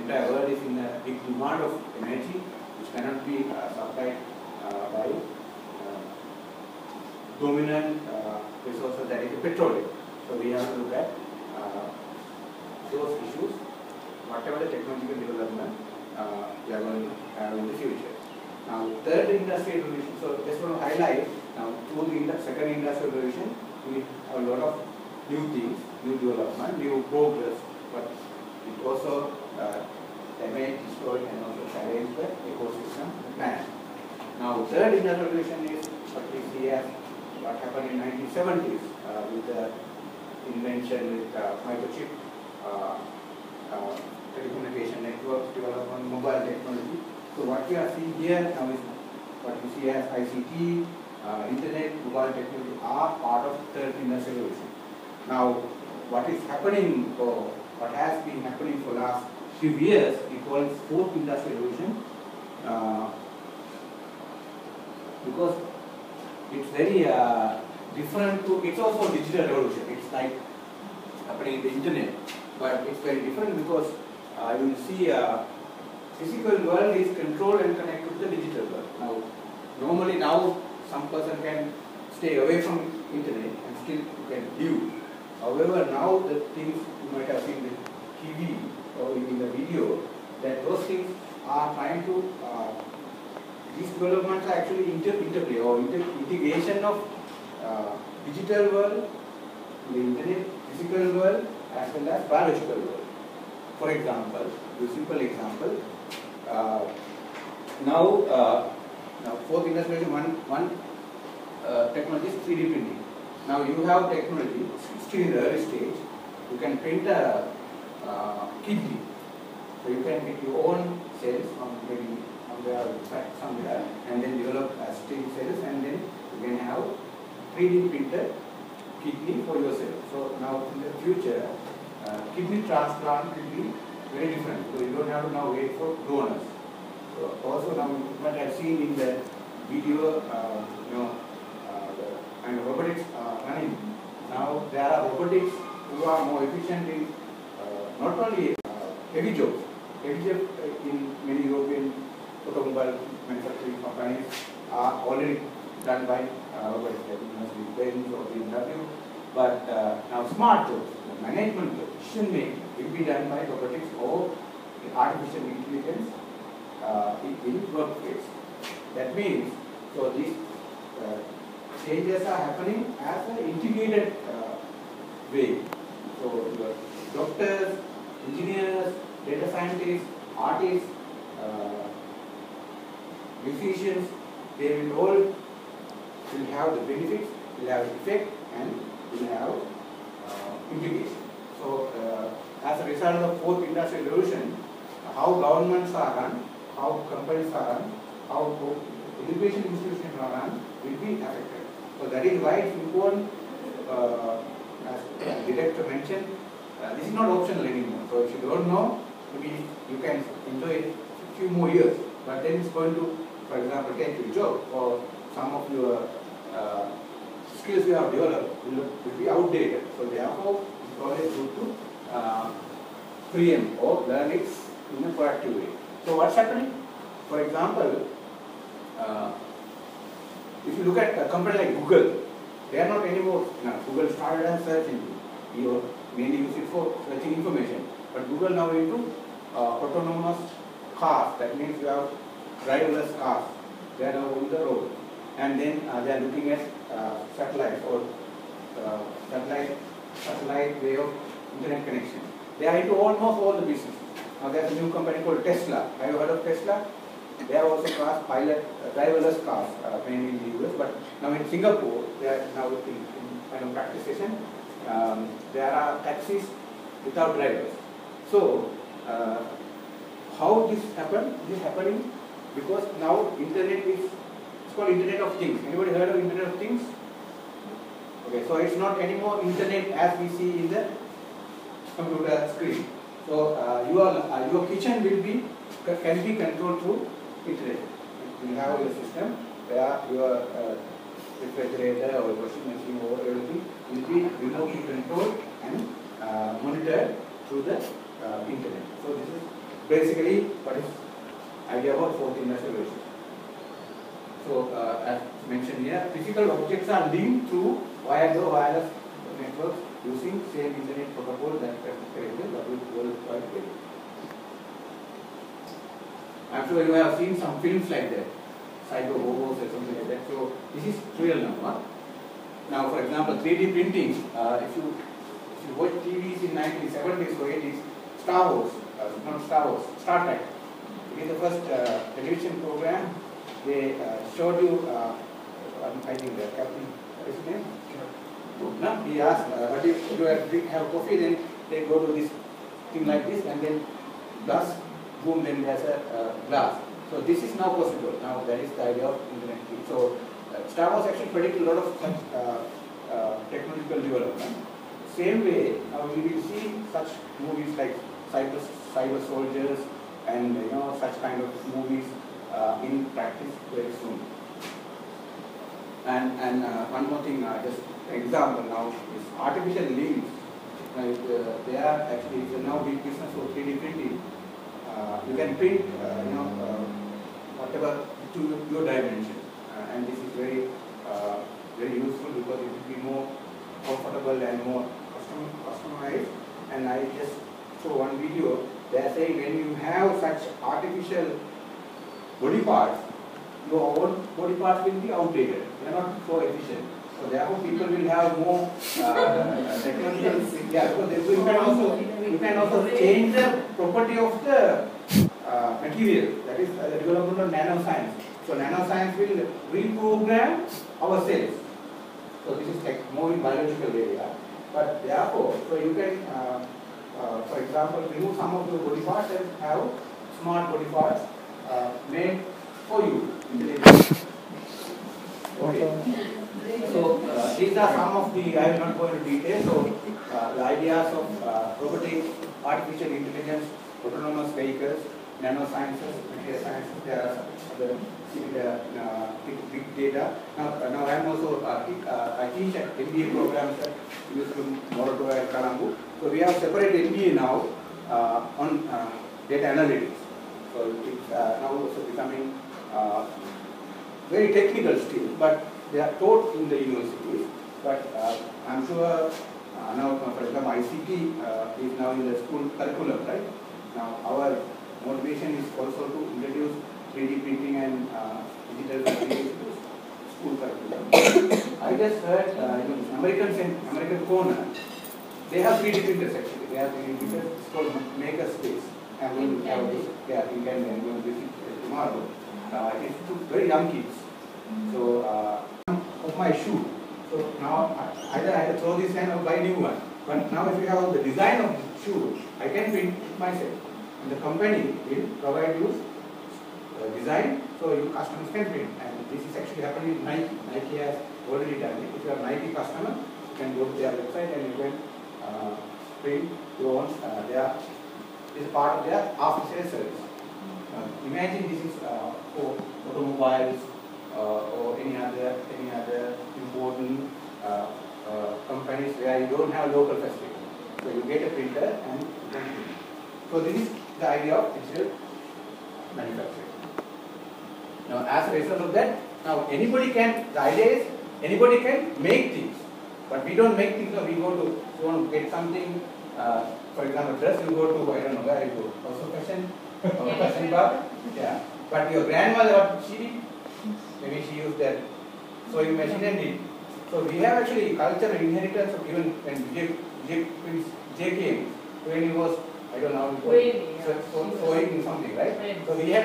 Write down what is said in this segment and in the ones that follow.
entire world is in a big demand of energy, which cannot be supplied by dominant resources, that is petroleum. So we have to look at those issues, whatever the technological development we are going to have in the future. Now, third industrial revolution. So just want to highlight now through the second industrial revolution, we have a lot of new things, new development, new progress, but it also damage, destroy, and also challenge the ecosystem planet. Now, third industrial revolution is what we see as what happened in 1970s with the invention with microchip, telecommunication networks development, mobile technology. So what we are seeing here now is what we see as ICT, internet, mobile technology are part of third industrial revolution. Now, what is happening, or what has been happening for last few years, we call it fourth industrial revolution, because it's very different to, it's also a digital revolution. It's like happening in the internet, but it's very different because you will see physical world is controlled and connected to the digital world. Now, normally now some person can stay away from internet and still you can live. However, now the things you might have seen in TV or in the video, that those things are trying to, these developments are actually interplay or integration of digital world, the internet, physical world, as well as biological world. For example, a simple example, now fourth industrial revolution, one technology is 3D printing. Now you have technology, still in the early stage, you can print a kidney. So you can make your own cells from maybe somewhere and then develop stem cells, and then you can have 3D printed kidney for yourself. So now in the future, kidney transplant will be very different. So you don't have to now wait for donors. So also now what I've seen in the video, the kind of robotics running. Now there are robotics who are more efficient in not only heavy jobs. Heavy jobs in many European automobile manufacturing companies are already done by robotics, like Benz or BMW. But now smart jobs, management jobs, decision making will be done by robotics or artificial intelligence in workplace. That means, so these changes are happening as an integrated way. So your doctors, engineers, data scientists, artists, musicians, they will all have the benefits, will have effect, and will have integration. So as a result of the fourth industrial revolution, how governments are run, how companies are run, how education institutions are run will be affected. So that is why it's important, as the director mentioned, this is not optional anymore. So if you don't know, maybe you can enjoy it a few more years, but then it's going to, for example, take your job, or some of your skills you have developed will be outdated. So therefore, it's always good to preempt or learn it in a proactive way. So what's happening? For example, if you look at a company like Google, they are not anymore. Google started as search engine. You mainly use it for searching information. But Google now into autonomous cars. That means you have driverless cars. They are now on the road. And then they are looking at satellites or satellite way of internet connection. They are into almost all the business. Now there's a new company called Tesla. Have you heard of Tesla? They are also cars, driverless cars, mainly in the US. But now in Singapore, they are now in practice session. There are taxis without drivers. So how this happened? This is happening because now internet is, it's called Internet of Things. Anybody heard of Internet of Things? Okay, so it's not anymore internet as we see in the computer screen. So your kitchen can be controlled through internet. You have your system where your refrigerator or washing machine or everything will be remotely controlled and monitored through the internet. So this is basically what is idea about fourth industrial revolution. So as mentioned here, physical objects are linked through wireless networks using same internet protocol that created the World Wide Web. I'm sure you have seen some films like that, Cyber Hobos or something like that. So this is real now. Huh? Now, for example, 3D printing. If you watch TVs in 1970s or 80s, Star Wars, not Star Wars, Star Trek. It is the first television program. They showed you, I think the captain, what is his name? No, he asked, what if you have coffee, then they go to this thing like this, and then glass, boom, then there's a glass. So this is now possible. Now that is the idea of internet. So Star Wars actually predicted a lot of such technological development. Same way, now we will see such movies like Cyber Soldiers and such kind of movies in practice very soon. And one more thing, just an example now is artificial limbs. They are actually it's now big business for 3D printing. You can print whatever to your dimension, and this is very very useful because it will be more comfortable and more customized. And I just show one video. They are saying when you have such artificial body parts, your own body parts will be outdated. They are not so efficient. So therefore, people will have more technological. Yeah, because you can also change the property of the material. That is the development of nanoscience. So nanoscience will reprogram our cells. So this is like more in biological area. But therefore, so you can, for example, remove some of the body parts and have smart body parts made for you. Okay. So these are some of the, I will not go into detail. So the ideas of robotics, artificial intelligence, autonomous vehicles, nanosciences, material sciences, there are other big data. Now I am also, I teach at MBA programs at USM Moratuwa and Colombo. So we have separate MBA now on data analytics. So it's now also becoming very technical still, but they are taught in the universities. But I'm sure now, for example, ICT is now in the school curriculum, right? Now our motivation is also to introduce 3D printing and digital graphics to school curriculum. I just heard American Corner, they have 3D printers actually. They have 3D printers. It's called Makerspace. And we will have this. Yeah, you can go and visit tomorrow. It's to very young kids. So of my shoe. So now either I have to throw this and or buy a new one. But now if you have the design of the shoe, I can print it myself. And the company will provide you design, so your customers can print. And this is actually happening in Nike. Nike has already done it. If you are a Nike customer, you can go to their website and you can print your own. This is part of their after-sales service. Imagine this is for automobiles or any other important companies where you don't have local facility. So you get a printer and you can print. So this is the idea of digital manufacturing. Now, as a result of that, now anybody can. The idea is anybody can make things, but we don't make things. So we go to, if you want to get something, for example, dress, you go to, I don't know where you go, also fashion, or fashion bar, yeah. But your grandmother, what she did, maybe she used that sewing machine and did. So we have actually cultural inheritance of even when J came, when he was, I don't know, sewing something, right? So we had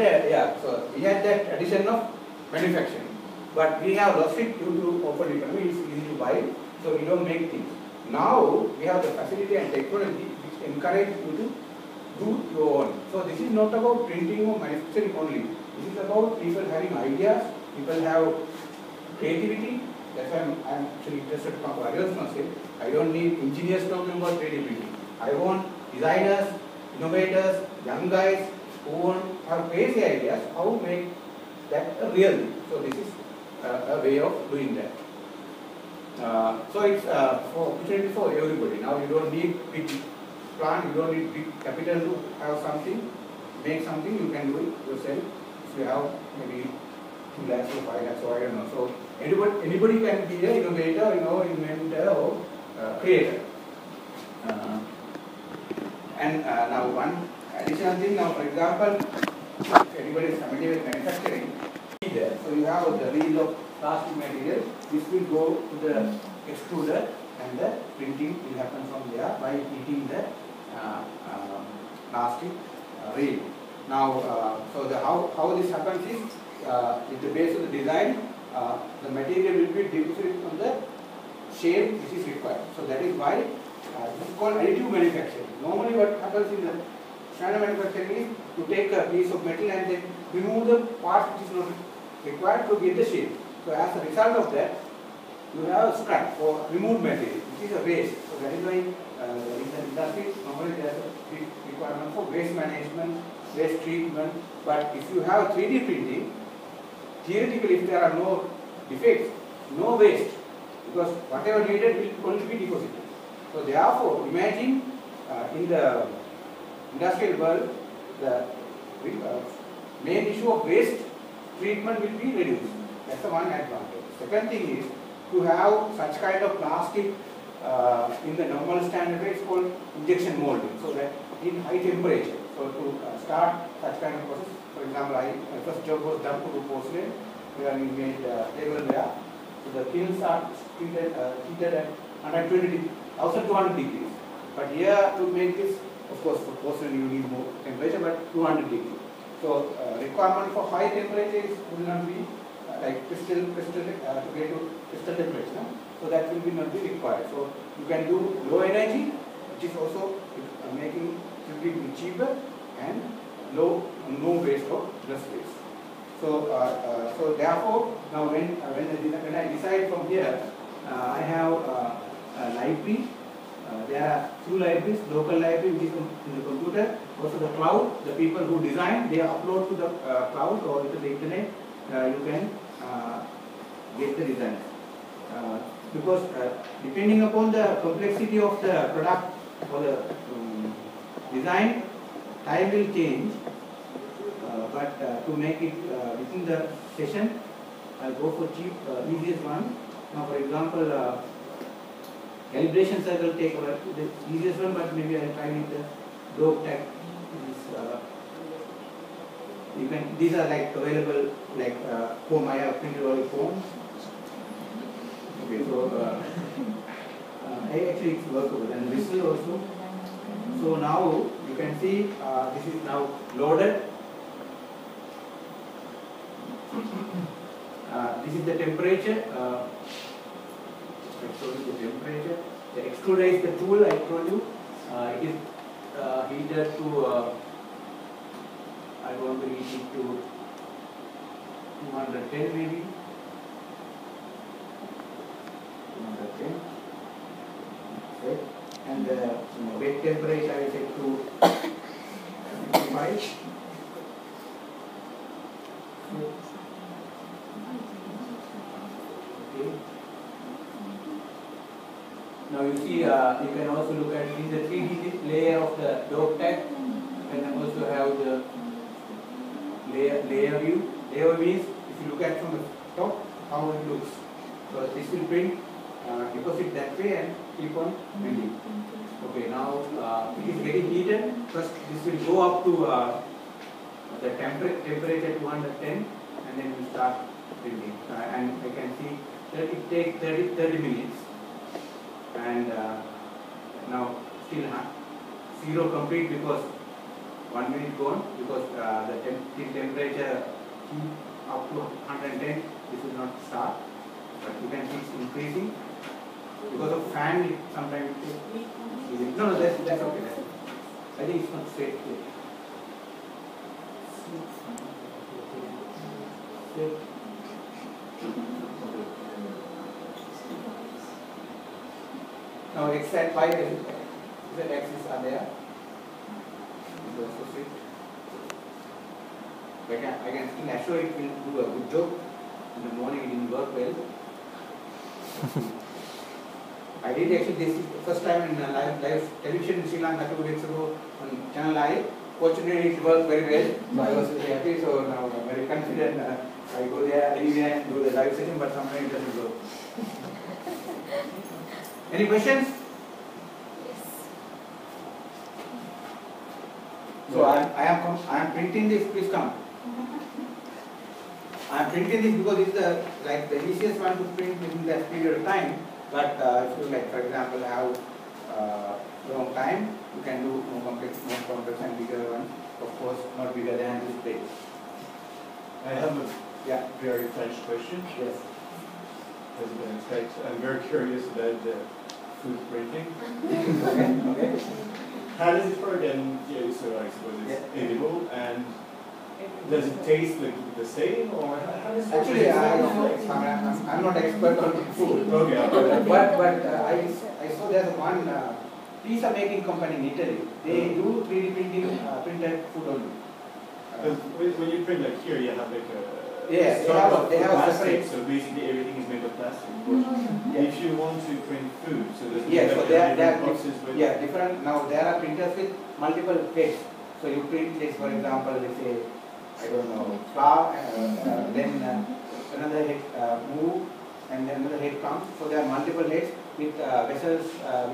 so we had that addition of manufacturing. But we have lost it due to open economy, it's easy to buy, so we don't make things. Now we have the facility and technology which encourage you to do your own. So this is not about printing or manufacturing only. This is about people having ideas, people have creativity. That's why I'm actually interested to come to Ariel's concept. I don't need engineers talking about 3D printing. I want designers, innovators, young guys who want have crazy ideas how to make that a real thing. So this is a way of doing that. So it's for opportunity for everybody. Now you don't need big plant, you don't need big capital to have something. make something, you can do it yourself. If you have maybe 2 lakhs or 5 lakhs, or I don't know. So anybody can be an innovator, inventor or creator. And now one additional thing. Now, for example, if anybody is familiar with manufacturing, so you have the reel of plastic material. This will go to the extruder, and the printing will happen from there by heating the plastic reel. Now, so how this happens is, with the base of the design, the material will be deposited on the shape which is required. So that is why this is called additive manufacturing. Normally, what happens in the standard manufacturing is you take a piece of metal and then remove the part which is not required to get the shape. So as a result of that, you have a scrap or removed material, which is a waste. So that is why in the industry normally there is a requirement for waste management, waste treatment. But if you have 3D printing, theoretically, if there are no defects, no waste, because whatever needed will only be deposited. So therefore, imagine in the industrial world, the main issue of waste treatment will be reduced. That's the one advantage. Second thing is, to have such kind of plastic in the normal standard way, it's called injection molding. So that in high temperature. So to start such kind of process, for example, my first job was done to do porcelain, where we made tableware. So the kilns are heated at 1,200 degrees. But here to make this, of course, for porcelain you need more temperature, but 200 degrees. So requirement for high temperature will not be like crystal to get to crystal temperature. No? So that will be not be required. So you can do low energy, which is also making it cheaper, and no waste or less waste. So so therefore now when I decide from here, I have a library. There are 2 libraries: local library, which is in the computer, also the cloud. The people who design, they upload to the cloud or to the internet. You can get the designs. Because depending upon the complexity of the product or the design, time will change. But to make it within the session, I'll go for cheap, easiest one. Now, for example, calibration circle take the easiest one, but maybe I'll try with the dope tag. You can, these are like available like foam. I have printed all foam. Okay, so actually it's workable, and visual also. So now you can see this is now loaded. This is the temperature. I showed you the temperature. The extruder is the tool I told you. It is heated to. I want to heat it to 210 maybe. 210. Okay. And the wet temperature I set to 55. Okay. Now you see, you can also look at in the 3D layer of the dope tag. You can also have the layer view. Layer view is, if you look at from the top, how it looks. So this will print, deposit that way and keep on printing. Okay, now it is getting heated. First, this will go up to the temperature 210, and then we start printing. And I can see that it takes 30 minutes. And now still 0 complete because 1 minute gone, because the temperature up to 110, this will not start, but you can see it's increasing because of fan. Sometimes no, that's okay. I think it's not straight. Now x and y z axis are there. I can still assure it will do a good job. In the morning it didn't work well. I did actually this is the first time in live television in Sri Lanka 2 weeks ago on Channel I. fortunately it worked very well. So I was very happy. So now I'm very confident. I go there anyway and do the live session, but sometimes it doesn't go. Any questions? So I am printing this. Please come. I am printing this because it's the easiest one to print within that period of time. But if you like, for example, have long time, you can do more complex and bigger ones. Of course, not bigger than this page. I have a very French question. Yes. I'm very curious about the food printing. Okay. How does it work? And so I suppose it's edible, and does it taste the same, or how does it work? Actually, I'm not expert on food. Okay. But I saw there's one pizza making company in Italy. They do 3D printing printed food only. When you print like here, you have like a they have plastic, separate. so basically everything is made of plastic. If you want to print food, so there's So there are boxes with different. Now there are printers with multiple heads. So you print this, for example, let's say, I don't know, flour, then another head move, and then another head comes. So there are multiple heads with vessels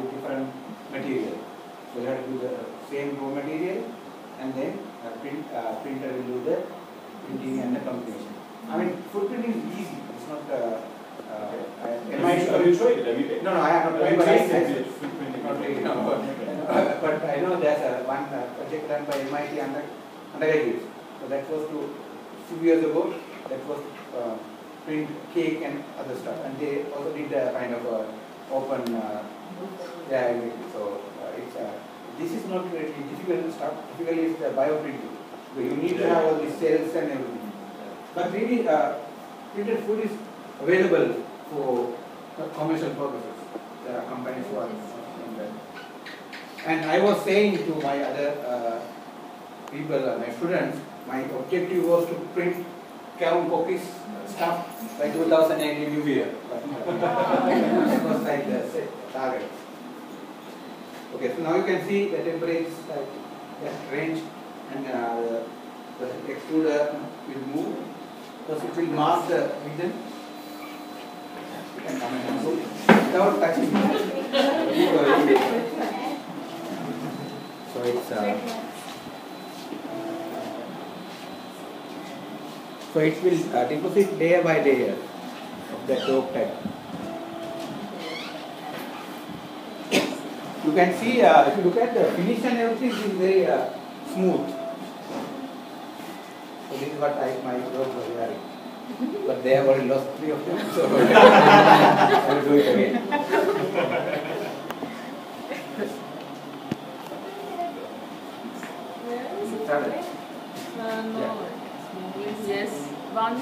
with different material. So you have to do the same raw material, and then printer will do the printing and the combination. I mean, food printing is easy. It's not. Have you tried it? Have you? No, I have not tried. Have you But tasted food printing? not really, no. But I know there's one project done by MIT undergraduates. So that was few years ago. That was print cake and other stuff, and they also did a kind of open. So it's this is not really difficult stuff. Typically, it's the bioprinting. So you need to have all the cells and everything. But really, printed food is available for commercial purposes. There are companies who are doing that. And I was saying to my other people, my students, my objective was to print Kevin Cookies stuff by 2008 in New Year. That was like the target. Okay, so now you can see the temperature like that range, and the extruder will move. Because it will mask the region. You can come and move without touching. So it's so it will deposit layer by layer of the dope type. You can see if you look at the finish and everything is very smooth. So this is what my dogs were wearing. But they have already lost 3 of them, so I will do it again. No. Yes. One.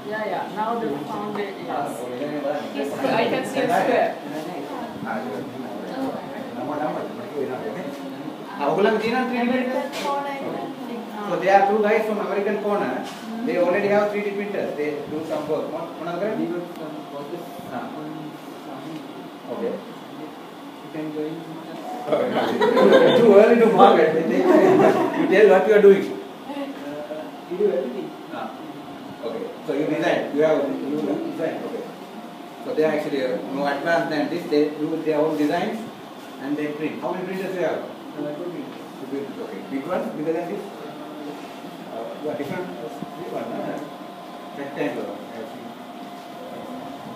Yeah. Now the founded. Yes. I can see a square. So there are 2 guys from American corner. They already have 3D printers. They do some work. Okay. Too early to market. You tell what you are doing. Okay. So you design. You design. Okay. So they are actually more advanced than this. They do their own designs and they print. How many printers do you have? Okay. Big one, bigger than this? Different rectangle.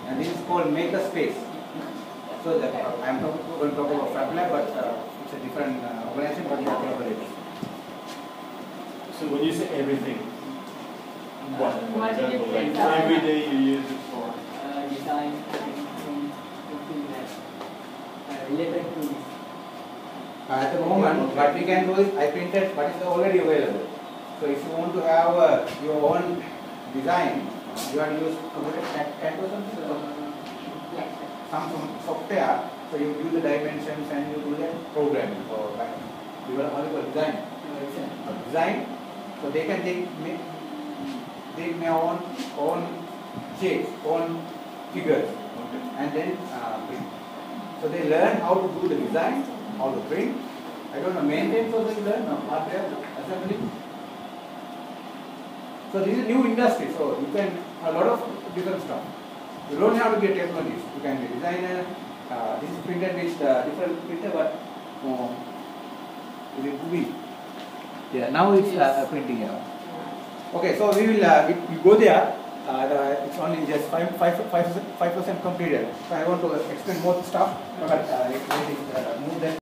And this is called Makerspace. So that I am going to talk about FabLab, but it's a different organization, but they are collaborating. So when you say everything, what? For example, like every day you use it for design, related to this. At the moment, what we can do is I printed what is already available. So if you want to have your own design, you have to use CAD or some software. So you do the dimensions and you do the programming for develop design. So they can take their own shapes, own figures, and then print. So they learn how to do the design, how to print, I don't know, maintenance also you learn, no, hardware, assembly. So this is a new industry, so you can, a lot of different stuff. You don't have to be a technologist, you can be a designer, this is printed with different printer, but it will be. Yeah, now it's printing. Okay, so we will we go there. It's only just 5% completed. So I want to explain more stuff, but move that.